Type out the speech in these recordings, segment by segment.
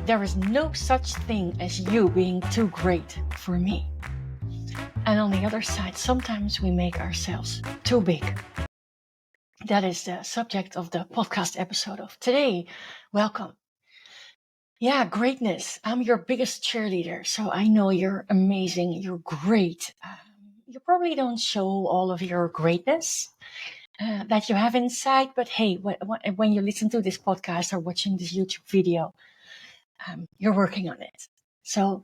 There is no such thing as you being too great for me. And on the other side, sometimes we make ourselves too big. That is the subject of the podcast episode of today. Welcome. Yeah, greatness. I'm your biggest cheerleader, so I know you're amazing. You're great. You probably don't show all of your greatness that you have inside, but hey, when you listen to this podcast or watching this YouTube video, you're working on it. So,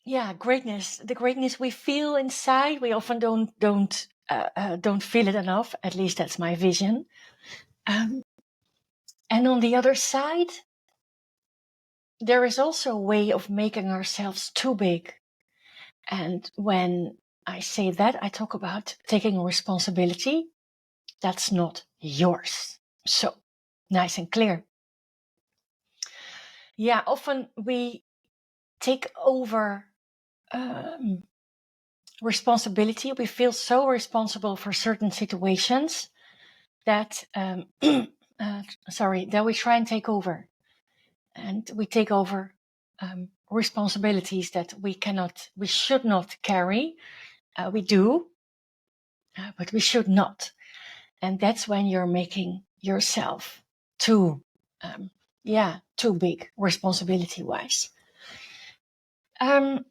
yeah, greatness. The greatness we feel inside, we often don't feel it enough. At least that's my vision. And on the other side, there is also a way of making ourselves too big. And when I say that, I talk about taking responsibility. That's not yours. So, nice and clear. Yeah, often we take over responsibility. We feel so responsible for certain situations that, that we try and take over. And we take over responsibilities that we should not carry. We do, but we should not. And that's when you're making yourself too big responsibility-wise. If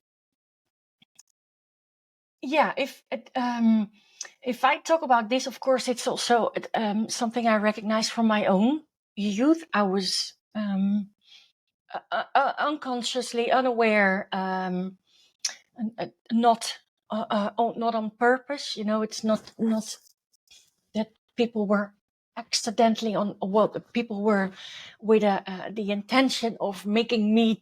I talk about this, of course, it's also something I recognize from my own youth. I was unconsciously unaware, not on purpose. You know, it's not that people were accidentally people were with the intention of making me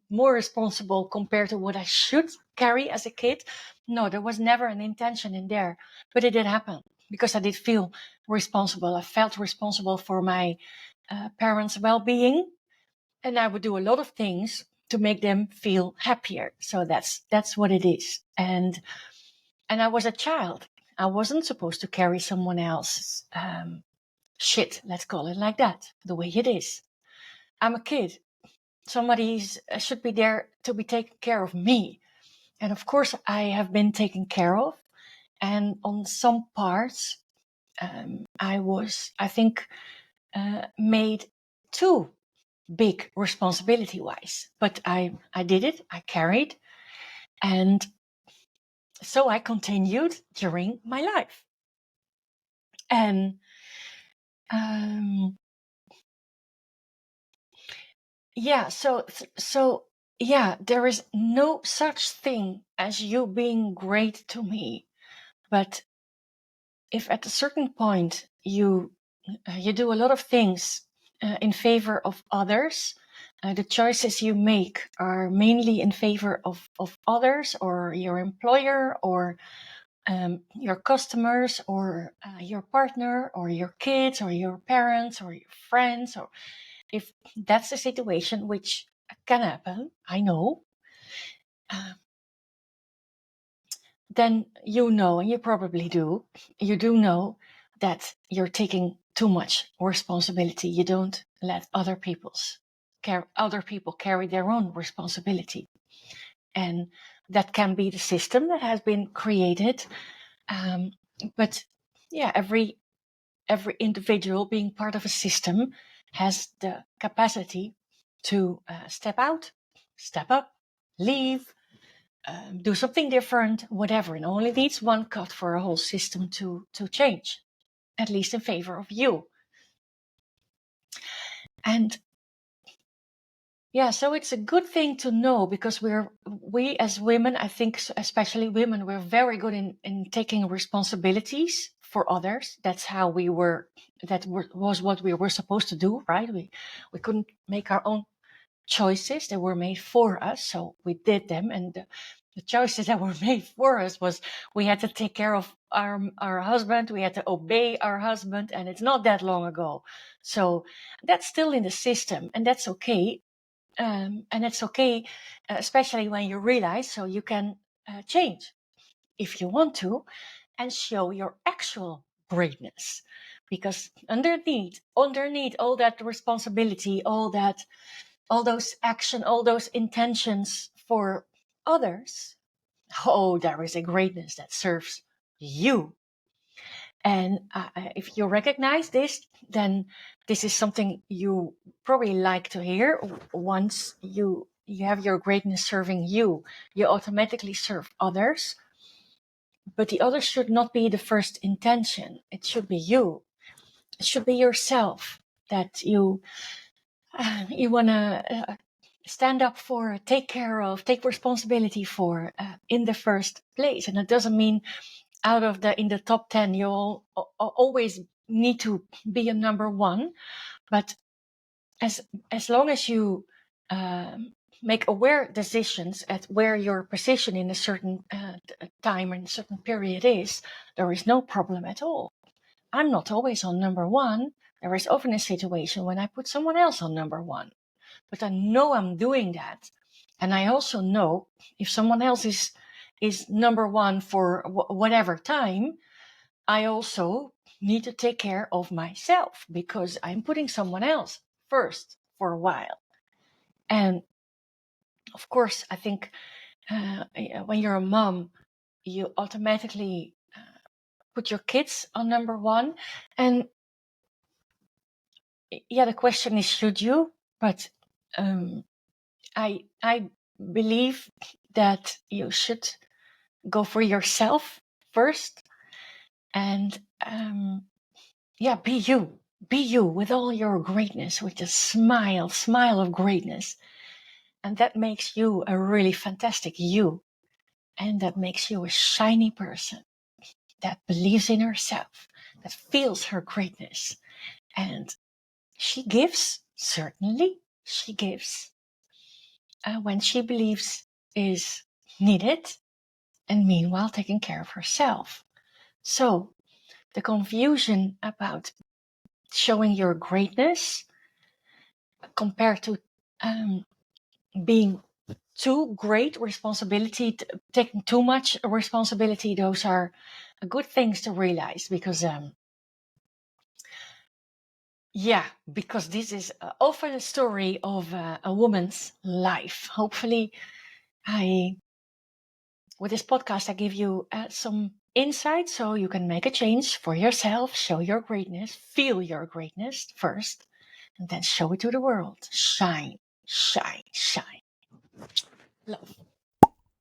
more responsible compared to what I should carry as a kid. No, there was never an intention in there, but it did happen because I did feel responsible. I felt responsible for my parents' well-being, and I would do a lot of things to make them feel happier. So that's what it is. And I was a child. I wasn't supposed to carry someone else's shit, let's call it like that, the way it is. I'm a kid. Somebody should be there to be taking care of me. And of course, I have been taken care of. And on some parts, I think, made too big responsibility-wise. But I did it, I carried. And so I continued during my life. And there is no such thing as you being great to me. But if at a certain point you do a lot of things in favor of others, the choices you make are mainly in favor of others or your employer or your customers or your partner or your kids or your parents or your friends, or if that's the situation, which can happen, I know, then you know, and you probably do, you do know that you're taking too much responsibility. You don't let other people carry their own responsibility. And that can be the system that has been created. But yeah, every individual being part of a system has the capacity to step out, step up, leave, do something different, whatever. And only needs one cut for a whole system to change, at least in favor of you. And yeah, so it's a good thing to know, because we as women, I think especially women, we're very good in taking responsibilities for others. That's how we were, was what we were supposed to do, right? We couldn't make our own choices. They were made for us, so we did them. And the choices that were made for us was we had to take care of our husband, we had to obey our husband, and it's not that long ago. So that's still in the system, and that's okay. And it's okay, especially when you realize, so you can change if you want to and show your actual greatness. because underneath all that responsibility, all those action, all those intentions for others, oh, there is a greatness that serves you. And if you recognize this, then this is something you probably like to hear. Once you have your greatness serving you, you automatically serve others. But the others should not be the first intention. It should be you. It should be yourself that you want to stand up for, take care of, take responsibility for in the first place. And it doesn't mean in the top 10, you'll always need to be a number one. But as long as you make aware decisions at where your position in a certain time and a certain period is, there is no problem at all. I'm not always on number one. There is often a situation when I put someone else on number one. But I know I'm doing that. And I also know if someone else is number one for whatever time, I also need to take care of myself because I'm putting someone else first for a while. And of course, I think when you're a mom, you automatically put your kids on number one. And yeah, the question is, should you? But I believe that you should go for yourself first, and be you with all your greatness, with a smile of greatness, and that makes you a really fantastic you, and that makes you a shiny person that believes in herself, that feels her greatness, and she gives. Certainly she gives when she believes is needed, and meanwhile taking care of herself. So the confusion about showing your greatness compared to being too great responsibility, taking too much responsibility, those are good things to realize because because this is often a story of a woman's life. Hopefully with this podcast, I give you some insight so you can make a change for yourself, show your greatness, feel your greatness first, and then show it to the world. Shine, shine, shine. Love.